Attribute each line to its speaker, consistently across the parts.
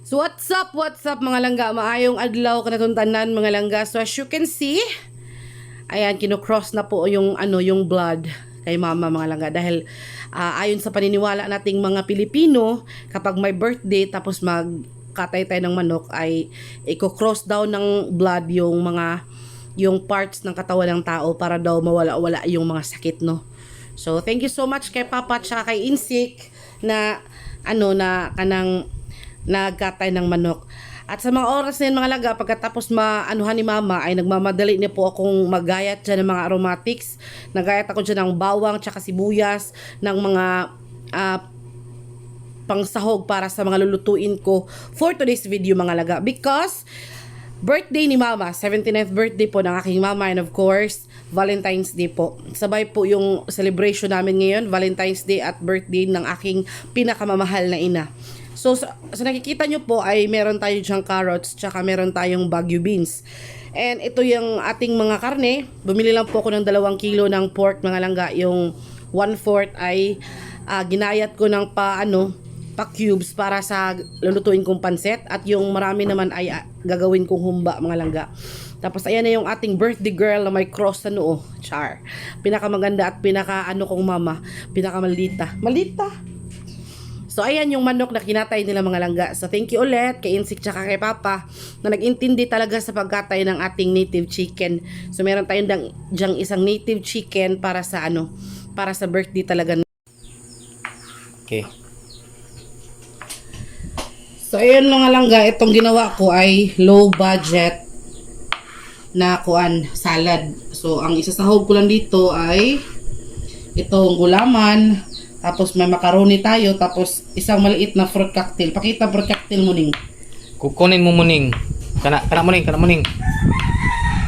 Speaker 1: So what's up mga langga? Maayong adlaw kanatuntanan mga langga. So as you can see, ayan, kino-cross na po yung yung blood kay mama mga langga dahil ayon sa paniniwala nating mga Pilipino, kapag may birthday tapos magkatay tayo ng manok ay i-cross down ng blood yung parts ng katawan ng tao para daw mawala-wala yung mga sakit, no. So thank you so much kay Papa at kay Insik na na kanang nagkatay ng manok. At sa mga oras na yun mga laga, pagkatapos maanuhan ni mama ay nagmamadali niya po akong magayat dyan ng mga aromatics. Nagayat ako dyan ng bawang tsaka sibuyas, ng mga pangsahog para sa mga lulutuin ko for today's video mga laga. Because birthday ni mama, 79th birthday po ng aking mama, and of course Valentine's Day po. Sabay po yung celebration namin ngayon, Valentine's Day at birthday ng aking pinakamamahal na ina. So sa nakikita nyo po ay meron tayo dyang carrots tsaka meron tayong Baguio beans. And ito yung ating mga karne. Bumili lang po ako ng 2 kilo ng pork mga langga. Yung 1/4 ay ginayat ko ng pa cubes para sa lulutuin kong pansit. At yung marami naman ay gagawin kong humba mga langga. Tapos ayan na yung ating birthday girl na may cross sa noo. Char. Pinakamaganda at kong mama. Pinakamaldita. Maldita! So ayan yung manok na kinatay nila mga langga. So thank you ulit kay Insik tsaka kay Papa na nag-intindi talaga sa pagkatay ng ating native chicken. So meron tayong dyang isang native chicken para sa para sa birthday talaga.
Speaker 2: Okay.
Speaker 1: So ayan mga langga, itong ginawa ko ay low budget na salad. So ang isasahog ko lang dito ay itong gulaman. Tapos may macaroni tayo, tapos isang maliit na fruit cocktail. Pakita fruit cocktail mo ning.
Speaker 2: Kukunin mo muning. Kana muning.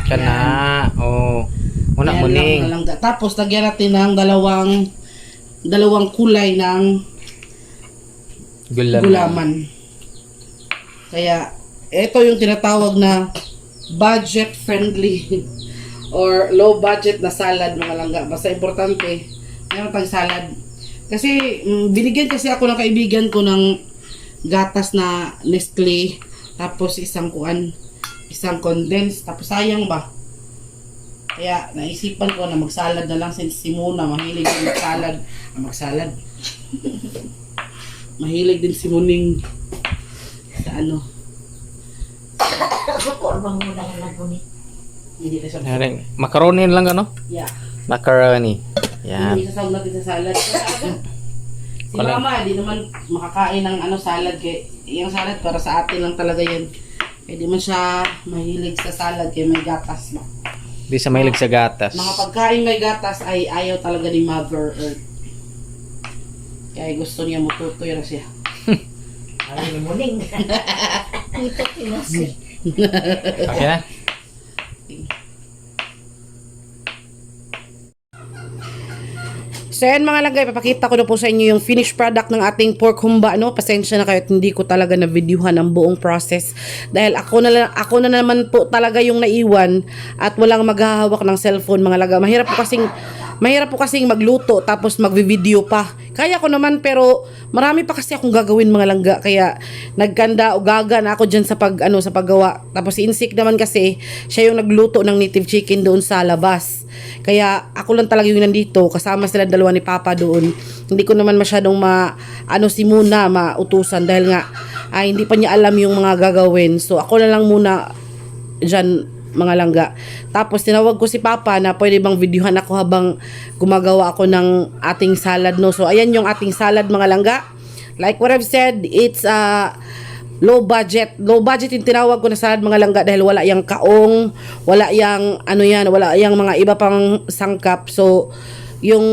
Speaker 2: Kana. Oh. Una
Speaker 1: Ayan
Speaker 2: muning.
Speaker 1: lang. Tapos lagyan natin ng dalawang kulay ng gulaman. Kaya ito yung tinatawag na budget friendly or low budget na salad mga langga. Basta importante, meron tayong salad. Kasi binigyan kasi ako ng kaibigan ko ng gatas na Nestle, tapos isang condensed, tapos sayang ba? Kaya naisipan ko na magsalad na lang since si Muna mahilig din magsalad. Mahilig din si Muning sa
Speaker 3: Korbang mo lang nagunit.
Speaker 1: Hindi na siya.
Speaker 2: Macaroni lang ano?
Speaker 1: Yeah.
Speaker 2: Macaroni. Yan.
Speaker 1: Hindi sasawag natin sa salad. Si mama, di naman makakain ng salad. Kaya yung salad para sa atin lang talaga yan. Kaya di man siya mahilig sa salad kaya may gatas. No?
Speaker 2: Di sa mahilig sa gatas.
Speaker 1: Mga pagkain may gatas ay ayaw talaga ni Mother Earth. Kaya gusto niya mututoy na siya.
Speaker 3: Ayaw ni Muning. Ito pinasi.
Speaker 2: Okay na?
Speaker 1: So yan mga langga, ipapakita ko na po sa inyo yung finished product ng ating pork humba, no? Pasensya na kayo at hindi ko talaga na-videohan ang buong process dahil ako na naman po talaga yung naiwan at walang maghahawak ng cellphone mga langga. Mahirap po kasing magluto tapos magvi-video pa. Kaya ko naman pero marami pa kasi akong gagawin mga langga kaya nagkanda o gaga na ako diyan sa paggawa. Tapos si Insik naman kasi siya yung nagluto ng native chicken doon sa labas. Kaya ako lang talaga yung nandito kasama sila dalawa ni Papa doon. Hindi ko naman masyadong si Muna mautusan dahil nga hindi pa niya alam yung mga gagawin. So ako na lang muna diyan mga langga. Tapos tinawag ko si Papa na pwede bang videohan ako habang gumagawa ako ng ating salad, no. So ayan yung ating salad mga langga. Like what I've said, it's low budget yung tinawag ko na salad mga langga dahil wala yang kaong, wala yang wala yang mga iba pang sangkap. So yung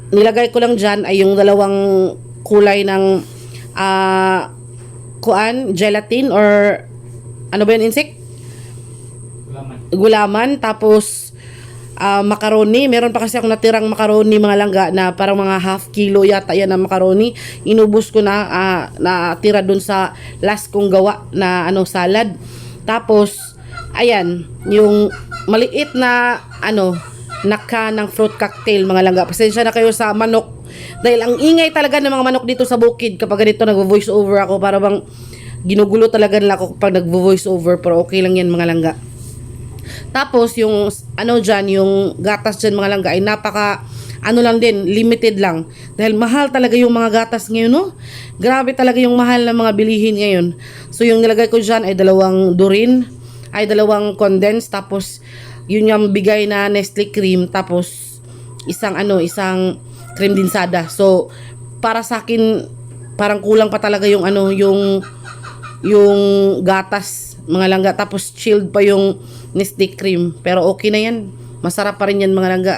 Speaker 1: nilagay ko lang dyan ay yung 2 kulay ng gelatin or ano ba yun, Insik? Gulaman, tapos macaroni. Meron pa kasi akong natirang macaroni mga langga na parang mga half kilo yata yan na macaroni. Inubos ko na natira dun sa last kong gawa na salad. Tapos ayan, yung maliit na naka ng fruit cocktail mga langga. Pasensya na kayo sa manok dahil ang ingay talaga ng mga manok dito sa bukid kapag ganito nag-voice over ako para bang ginugulo talaga nila ako pag nagvo-voice over, pero okay lang yan mga langga. Tapos yung ano dyan, yung gatas dyan mga langga ay napaka ano lang din, limited lang. Dahil mahal talaga yung mga gatas ngayon, no? Grabe talaga yung mahal ng mga bilihin ngayon. So yung nilagay ko dyan ay 2 Durin, ay 2 condensed, tapos yun yung bigay na Nestle cream, tapos isang cream dinsada. So para sa akin parang kulang pa talaga yung yung gatas mga langga, tapos chilled pa yung Nestle cream, pero okay na yan, masarap pa rin yan mga langga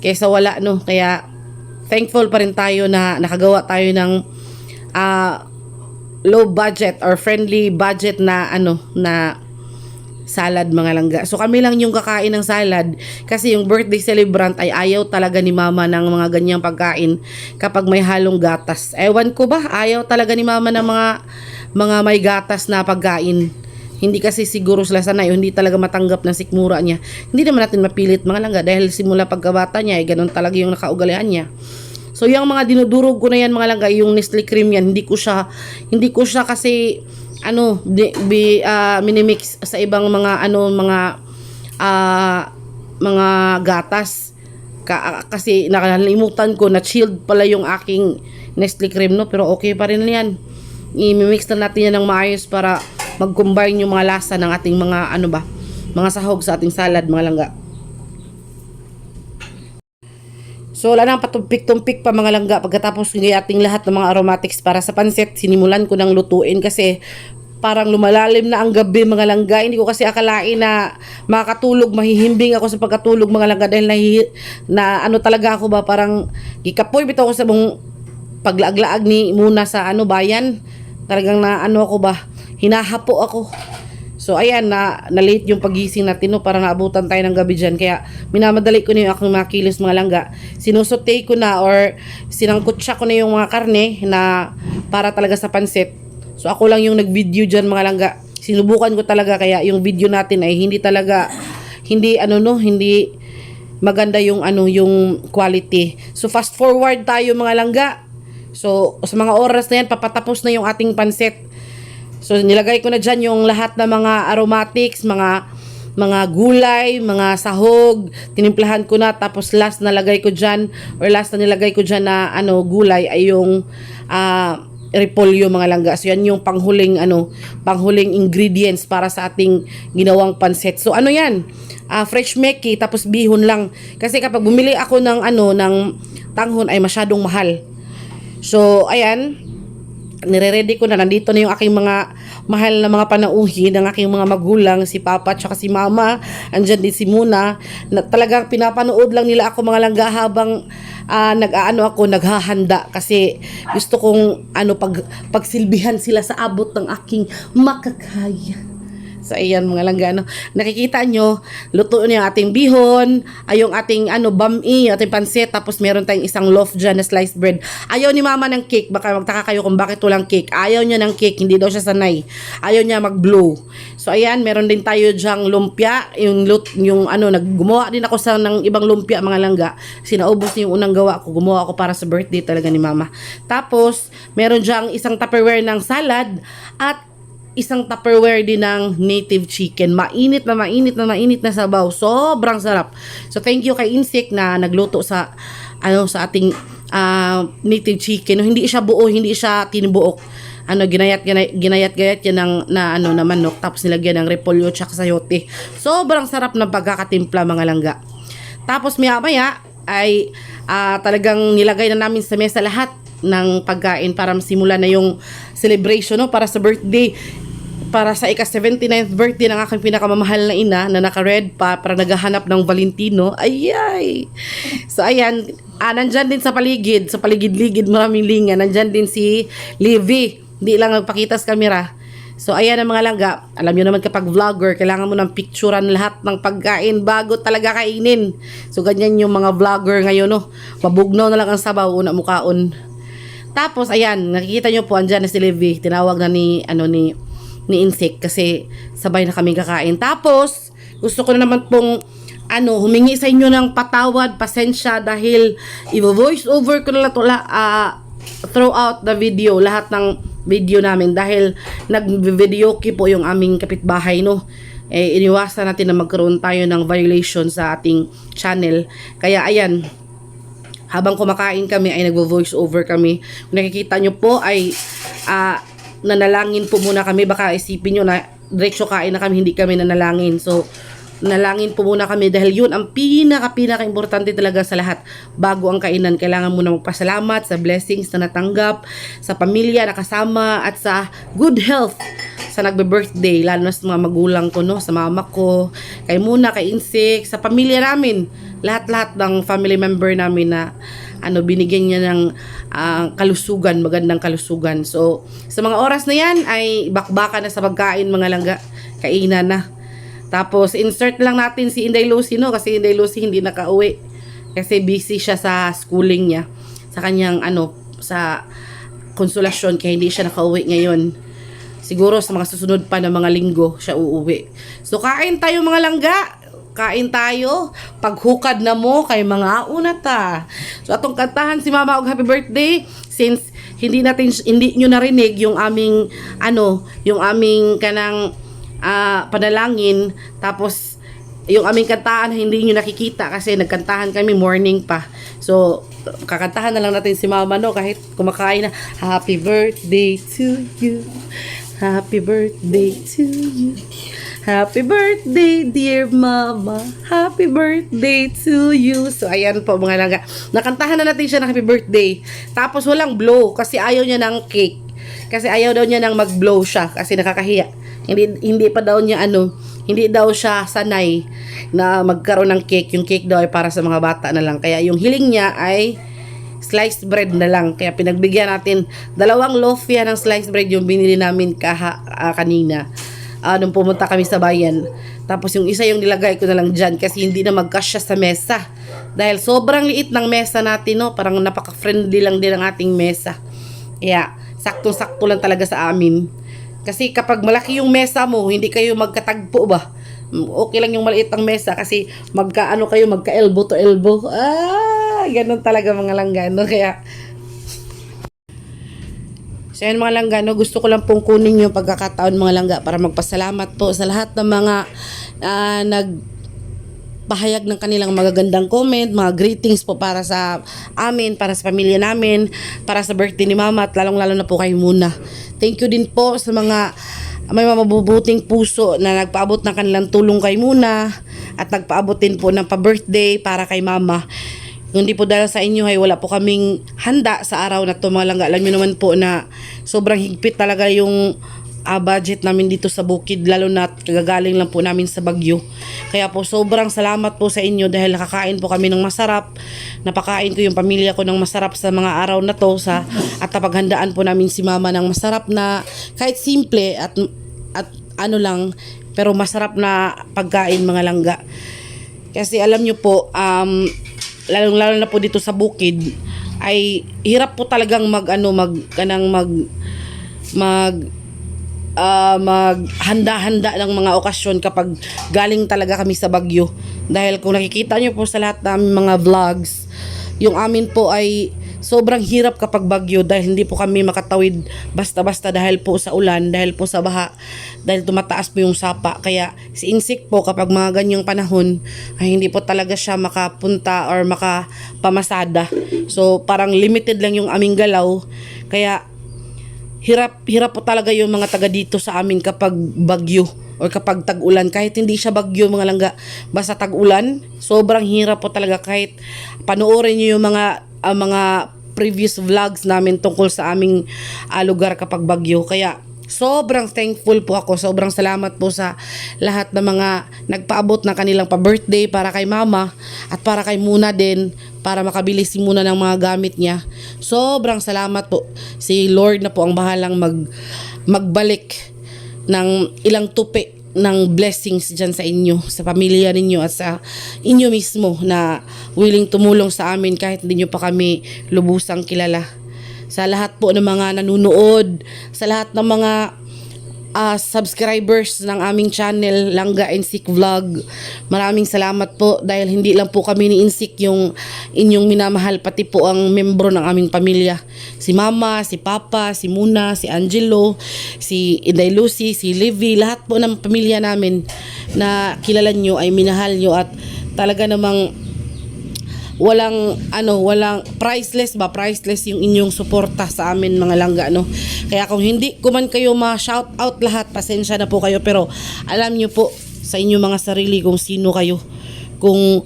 Speaker 1: kaysa wala, no? Kaya thankful pa rin tayo na nakagawa tayo ng low budget or friendly budget na na salad mga langga. So kami lang yung kakain ng salad kasi yung birthday celebrant ay ayaw talaga ni mama ng mga ganyang pagkain kapag may halong gatas. Ewan ko ba, ayaw talaga ni mama ng mga may gatas na pagkain. Hindi kasi siguro sila sanay, hindi talaga matanggap ng sikmura niya. Hindi naman natin mapilit mga langga dahil simula pagkabata niya ay ganun talaga yung nakaugalian niya. So yung mga dinudurog ko na yan mga langga, yung Nestle cream yan, hindi ko siya kasi minimix sa ibang mga mga gatas. Kasi nakalimutan ko na chilled pala yung aking Nestle cream, no? Pero okay pa rin yan. I-mix na natin yan ng maayos para mag-combine yung mga lasa ng ating mga mga sahog sa ating salad mga langga. So wala nang patumpik-tumpik pa mga langga. Pagkatapos ng ating lahat ng mga aromatics para sa pansit, sinimulan ko ng lutuin kasi parang lumalalim na ang gabi mga langga. Hindi ko kasi akalain na makakatulog, mahihimbing ako sa pagkatulog mga langga dahil talaga ako ba, parang gikapoy bitaw ko sa mong paglaag-laag ni muna sa bayan. Talagang ako ba, hinahapo ako. So ayan, na late yung pagising natin, no, para naabutan tayo ng gabi dyan. Kaya minamadali ko na yung aking mga kilos mga langga. Sinusote ko na or sinangkutsa ko na yung mga karne na para talaga sa pansit. So ako lang yung nag-video dyan mga langga. Sinubukan ko talaga, kaya yung video natin ay hindi maganda yung yung quality. So fast forward tayo mga langga. So sa mga oras na yan, papatapos na yung ating pansit. So nilagay ko na dyan yung lahat ng mga aromatics, mga gulay, mga sahog, tinimplahan ko na, tapos last na nilagay ko dyan na gulay ay yung repolyo mga langga. So yan yung panghuling ingredients para sa ating ginawang pansit. So yan? Fresh meki tapos bihon lang. Kasi kapag bumili ako ng tanghon ay masyadong mahal. So ayan, nire-ready ko na. Nandito na yung aking mga mahal na mga panauhin ng aking mga magulang, si Papa at saka si Mama. Andyan din si Muna, na talagang pinapanood lang nila ako mga langga habang naghahanda, kasi gusto kong pagsilbihan sila sa abot ng aking makakaya. So ayan mga langga, nakikita nyo, luto na yung ating bihon, ay yung ating bami, ating pansit, tapos meron tayong isang loaf dyan na sliced bread. Ayaw ni mama ng cake, baka magtaka kayo kung bakit walang cake. Ayaw niya ng cake, hindi daw siya sanay. Ayaw niya mag-blow. So ayan, meron din tayo dyang lumpia, gumawa din ako ng ibang lumpia mga langga. Sinaubos niya yung unang gawa ko, gumawa ako para sa birthday talaga ni mama. Tapos meron dyang isang Tupperware ng salad at isang Tupperware din ng native chicken. Mainit na sabaw. Sobrang sarap. So thank you kay Insik na nagluto sa ating native chicken. Hindi siya buo, hindi siya tinubuok. Ginayat-gayat yan na manok, tapos nilagyan ng repolyo tsaka sayote. Sobrang sarap ng pagkakatimpla mga langga. Tapos maya-maya ay talagang nilagay na namin sa mesa lahat ng pagkain para simula na yung celebration, para sa birthday, para sa ika-79th birthday ng aking pinakamamahal na ina na naka-red pa para naghahanap ng Valentino. Ayay! So ayan, nandyan din sa paligid-ligid maraming linga, nandyan din si Livy, hindi lang nagpakita sa camera. So ayan ang mga langga, alam nyo naman kapag vlogger, kailangan mo ng picturean lahat ng pagkain bago talaga kainin. So ganyan yung mga vlogger ngayon, mabugnaw na lang ang sabaw, una mukaon. Tapos ayan, nakikita nyo po, andyan na si Livy, tinawag na ni Insik kasi sabay na kami kakain. Tapos gusto ko na naman pong humingi sa inyo ng patawad, pasensya, dahil i-voice over ko na throughout the video lahat ng video namin dahil nag-video po yung aming kapitbahay, no. Iniwasan natin na magkaroon tayo ng violation sa ating channel. Kaya ayan, habang kumakain kami ay nagvo-voice over kami. Kung nakikita nyo po ay nanalangin po muna kami. Baka isipin nyo na diretso kain na kami, hindi kami nanalangin. So, nalangin po muna kami dahil yun ang pinaka-importante talaga sa lahat. Bago ang kainan, kailangan muna magpasalamat sa blessings na natanggap, sa pamilya na kasama, at sa good health sa nagbe-birthday, lalo na sa mga magulang ko, no, sa mama ko, kay Muna, kay Insik, sa pamilya namin, lahat-lahat ng family member namin na binigyan niya ng kalusugan, magandang kalusugan. So, sa mga oras na yan ay bakbaka na sa pagkain, mga langga, kainan na. Tapos, insert lang natin si Inday Lucy, no? Kasi Inday Lucy hindi nakauwi. Kasi busy siya sa schooling niya. Sa kanyang, sa konsolasyon. Kaya hindi siya nakauwi ngayon. Siguro sa mga susunod pa na mga linggo, siya uuwi. So, kain tayo mga langga. Kain tayo. Paghukad na mo kay mga unata. So, atong kantahan si Mama og happy birthday. Since hindi nyo narinig yung aming, yung aming kanang panalangin, tapos yung aming kantahan hindi nyo nakikita kasi nagkantahan kami morning pa. So, kakantahan na lang natin si Mama, no, kahit kumakain na. Happy birthday to you. Happy birthday to you. Happy birthday, dear Mama. Happy birthday to you. So, ayan po mga langga. Nakantahan na natin siya ng happy birthday. Tapos walang blow kasi ayaw niya ng cake. Kasi ayaw daw niya nang mag-blow siya kasi nakakahiya. Hindi pa daw niya hindi daw siya sanay na magkaroon ng cake. Yung cake daw ay para sa mga bata na lang. Kaya yung hiling niya ay sliced bread na lang. Kaya pinagbigyan natin 2 loaf yan ng sliced bread yung binili namin kanina. Nung pumunta kami sa bayan. Tapos yung isa yung nilagay ko na lang dyan kasi hindi na magkasya sa mesa. Dahil sobrang liit ng mesa natin, no? Parang napaka-friendly lang din ang ating mesa. Kaya saktong-sakto lang talaga sa amin. Kasi kapag malaki yung mesa mo, hindi kayo magkatagpo ba? Okay lang yung maliit ang mesa kasi magka-elbow to elbow. Ganun talaga mga langgano. Kaya, so yan mga langgano, gusto ko lang pong kunin yung pagkakataon mga langga para magpasalamat po sa lahat ng mga nagpahayag ng kanilang magagandang comment, mga greetings po para sa amin, para sa pamilya namin, para sa birthday ni Mama, at lalong-lalo na po kay Muna. Thank you din po sa mga may mabubuting puso na nagpaabot ng kanilang tulong kay Muna at nagpaabot din po ng pa-birthday para kay Mama. Hindi po dahil sa inyo ay wala po kaming handa sa araw na to mga langga. Alam nyo naman po na sobrang higpit talaga yung budget namin dito sa bukid, lalo na kagagaling lang po namin sa Bagyo. Kaya po sobrang salamat po sa inyo dahil nakakain po kami ng masarap. Napakain ko yung pamilya ko ng masarap sa mga araw na to at napaghandaan po namin si Mama ng masarap na kahit simple at lang pero masarap na pagkain mga langga. Kasi alam nyo po, lalo na po dito sa bukid ay hirap po talagang maghanda-handa ng mga okasyon kapag galing talaga kami sa Bagyo. Dahil kung nakikita nyo po sa lahat ng mga vlogs, yung amin po ay sobrang hirap kapag bagyo dahil hindi po kami makatawid basta-basta dahil po sa ulan, dahil po sa baha, dahil tumataas po yung sapa. Kaya si Insik po kapag mga ganyang panahon ay hindi po talaga siya makapunta or makapamasada. So parang limited lang yung aming galaw. Kaya hirap po talaga yung mga taga dito sa amin kapag bagyo or kapag tag-ulan. Kahit hindi siya bagyo mga langga, basta tag-ulan, sobrang hirap po talaga. Kahit panoorin nyo yung mga previous vlogs namin tungkol sa aming lugar kapag bagyo. Kaya sobrang thankful po ako, sobrang salamat po sa lahat ng mga nagpaabot ng kanilang pa-birthday para kay Mama at para kay Muna din, para makabili si Muna ng mga gamit niya. Sobrang salamat po. Si Lord na po ang bahalang magbalik ng ilang tupi ng blessings dyan sa inyo, sa pamilya ninyo at sa inyo mismo na willing tumulong sa amin kahit hindi nyo pa kami lubusang kilala. Sa lahat po ng mga nanunood, sa lahat ng mga subscribers ng aming channel Langga Insik Vlog. Maraming salamat po dahil hindi lang po kami ni Insik yung inyong minamahal, pati po ang membro ng aming pamilya. Si Mama, si Papa, si Muna, si Angelo, si Inday Lucy, si Livy, lahat po ng pamilya namin na kilala nyo ay minahal nyo at talaga namang walang priceless yung inyong suporta sa amin mga langga, no. Kaya kung hindi ko man kayo ma-shout out lahat, pasensya na po kayo, pero alam niyo po sa inyong mga sarili kung sino kayo, kung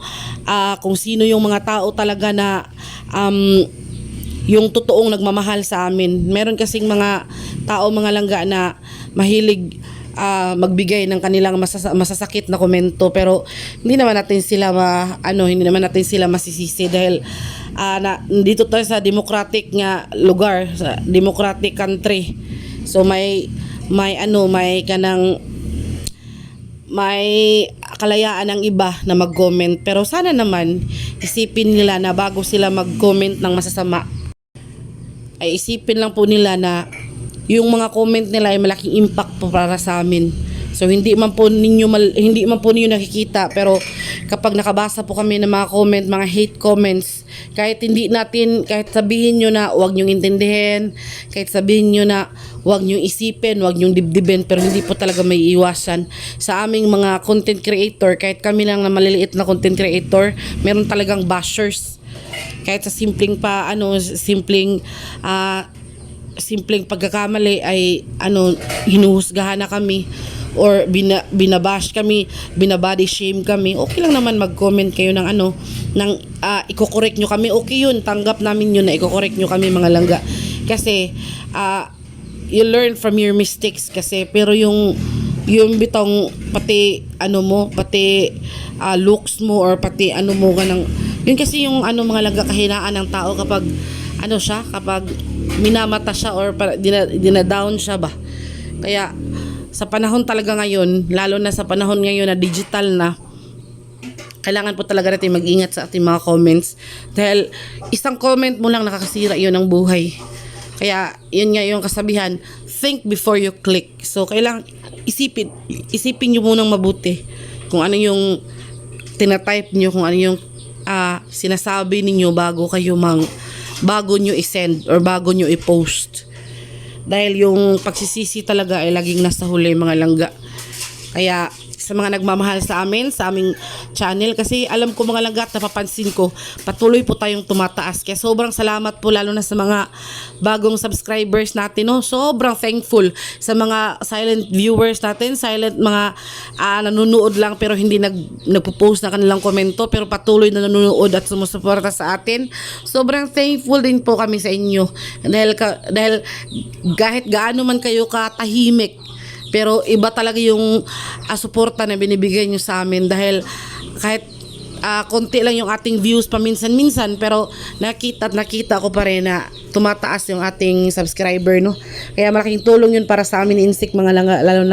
Speaker 1: sino yung mga tao talaga na yung totoong nagmamahal sa amin. Meron kasing mga tao mga langga na mahilig magbigay ng kanilang masasakit na komento, pero hindi naman natin sila masisisi dahil dito tayo sa democratic nga lugar, sa democratic country. So may kalayaan ng iba na mag-comment, pero sana naman isipin nila na bago sila mag-comment ng masasama ay isipin lang po nila na yung mga comment nila ay malaking impact po para sa amin. So hindi man po ninyo nakikita, pero kapag nakabasa po kami ng mga comment, mga hate comments, kahit sabihin nyo na huwag nyong intindihin, kahit sabihin nyo na huwag nyong isipin, huwag nyong dibdibin, pero hindi po talaga may iwasan. Sa aming mga content creator, kahit kami lang na maliliit na content creator, meron talagang bashers. Kahit sa simpleng pagkakamali ay hinuhusgahan na kami or binabash kami, binabody shame kami. Okay lang naman mag-comment kayo ng iko-correct nyo kami. Okay yun, tanggap namin yun na iko-correct nyo kami mga langga. Kasi you learn from your mistakes kasi, pero yung bitong pati looks mo or pati ganang, yun kasi yung mga langga kahinaan ng tao kapag kapag minamata siya or dinadown siya ba. Kaya sa panahon talaga ngayon, lalo na sa panahon ngayon na digital na, kailangan po talaga natin mag-ingat sa ating mga comments dahil isang comment mo lang nakakasira yun ng buhay. Kaya yun nga yung kasabihan, think before you click. So kailangan isipin nyo munang mabuti kung ano yung tinatype nyo, kung ano yung sinasabi ninyo bago nyo i-send or bago nyo i-post. Dahil yung pagsisisi talaga ay laging nasa huli mga langga. Kaya sa mga nagmamahal sa amin, sa aming channel, kasi alam ko mga langga at napapansin ko, patuloy po tayong tumataas. Kaya sobrang salamat po lalo na sa mga bagong subscribers natin. No? Sobrang thankful sa mga silent viewers natin, silent mga nanonood lang pero hindi nagpo-post na kanilang komento pero patuloy na nanonood at sumusuporta sa atin. Sobrang thankful din po kami sa inyo. Dahil kahit gaano man kayo katahimik, pero iba talaga yung suporta na binibigay nyo sa amin dahil kahit konti lang yung ating views paminsan-minsan, pero nakita ko pa rin na tumataas yung ating subscriber, no? Kaya malaking tulong yun para sa amin Insik mga langga, lalo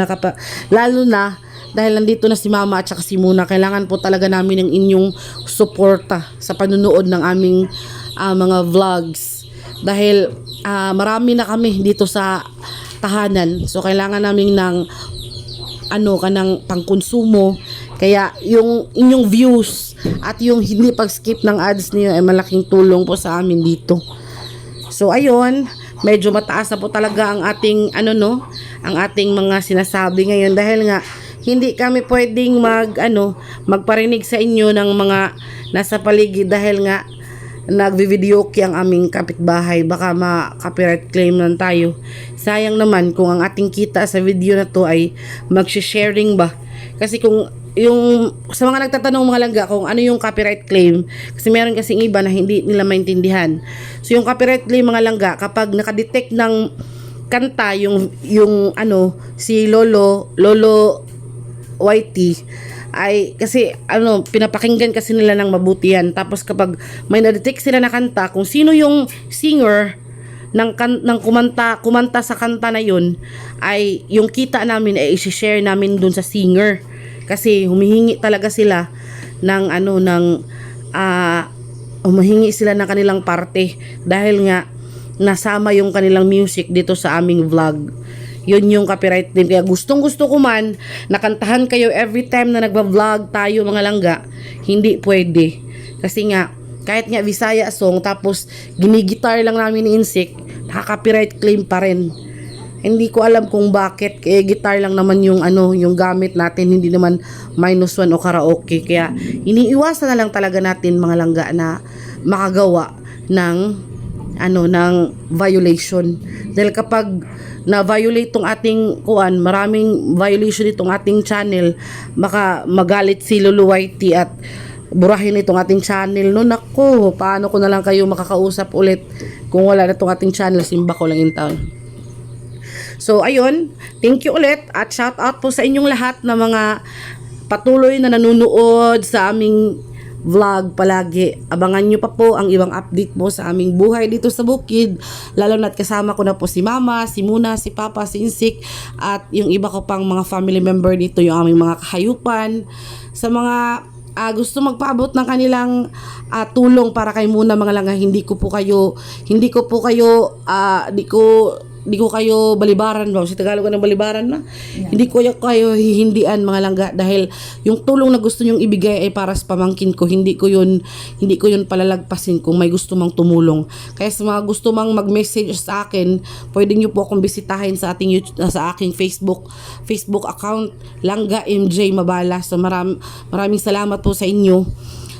Speaker 1: na dahil nandito na si Mama at saka si Muna. Kailangan po talaga namin ng inyong suporta sa panunood ng aming mga vlogs dahil marami na kami dito sa tahanan. So kailangan namin ng kanang pangkonsumo. Kaya yung inyong views at yung hindi pag-skip ng ads niyo ay malaking tulong po sa amin dito. So ayun, medyo mataas na po talaga ang ating ang ating mga sinasabi ngayon dahil nga hindi kami pwedeng magparinig sa inyo ng mga nasa paligid dahil nga nagvi-videoke ang aming kapitbahay, baka ma-copyright claim lang tayo. Sayang naman kung ang ating kita sa video na to ay mag-sharing ba. Kasi kung yung sa mga nagtatanong mga langga kung ano yung copyright claim, kasi meron kasing iba na hindi nila maintindihan. So yung copyright claim mga langga, kapag nakadetect ng kanta yung si Lolo YT ay kasi pinapakinggan kasi nila ng mabuti yan. Tapos kapag may na-detect sila na kanta, kung sino yung singer ng kumanta sa kanta na yun, ay yung kita namin ay i-share namin dun sa singer. Kasi humihingi talaga sila ng humihingi sila ng kanilang parte dahil nga nasama yung kanilang music dito sa aming vlog. yun yung copyright claim. Kaya gustong gusto ko man nakantahan kayo every time na nagba-vlog tayo mga langga, hindi pwede. Kasi nga kahit nga Visaya song tapos ginigitar lang namin ni Insik, naka-copyright claim pa rin. Hindi ko alam kung bakit, kaya guitar lang naman yung yung gamit natin, hindi naman -1 o karaoke. Kaya iniiwasan na lang talaga natin mga langga na makagawa ng ng violation. Dahil kapag na-violate tong ating maraming violation itong ating channel, baka magalit si Lulu YT at burahin itong ating channel. No, nako, paano ko na lang kayo makakausap ulit kung wala na itong ating channel, simba ko lang in town. So, ayun, thank you ulit at shout out po sa inyong lahat na mga patuloy na nanonood sa aming vlog palagi. Abangan nyo pa po ang ibang update po sa aming buhay dito sa bukid. Lalo na't kasama ko na po si Mama, si Muna, si Papa, si Insik at yung iba ko pang mga family member dito, yung aming mga kahayupan. Sa mga gusto magpaabot ng kanilang tulong para kay Muna mga langga, hindi ko kayo balibaran ba? Si Tagalog ng balibaran na. Yeah. Hindi ko kayo hihindian mga langga dahil yung tulong na gusto nyong ibigay ay para sa pamangkin ko. Hindi ko yun palalagpasin kung may gusto mang tumulong. Kaya sa mga gusto mang mag-message sa akin, pwede nyo po akong bisitahin sa aking Facebook account, Langga MJ Mabala. So maraming salamat po sa inyo,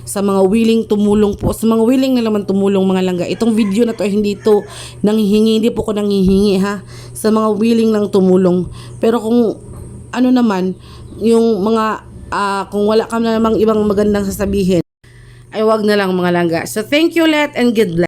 Speaker 1: sa mga willing tumulong po, sa mga willing na naman tumulong mga langga. Itong video na to ay hindi to nanghihingi, hindi po ko nanghihingi ha, sa mga willing lang tumulong. Pero kung naman yung mga kung wala ka na namang ibang magandang sasabihin, ay wag na lang mga langga. So thank you ulit and good luck.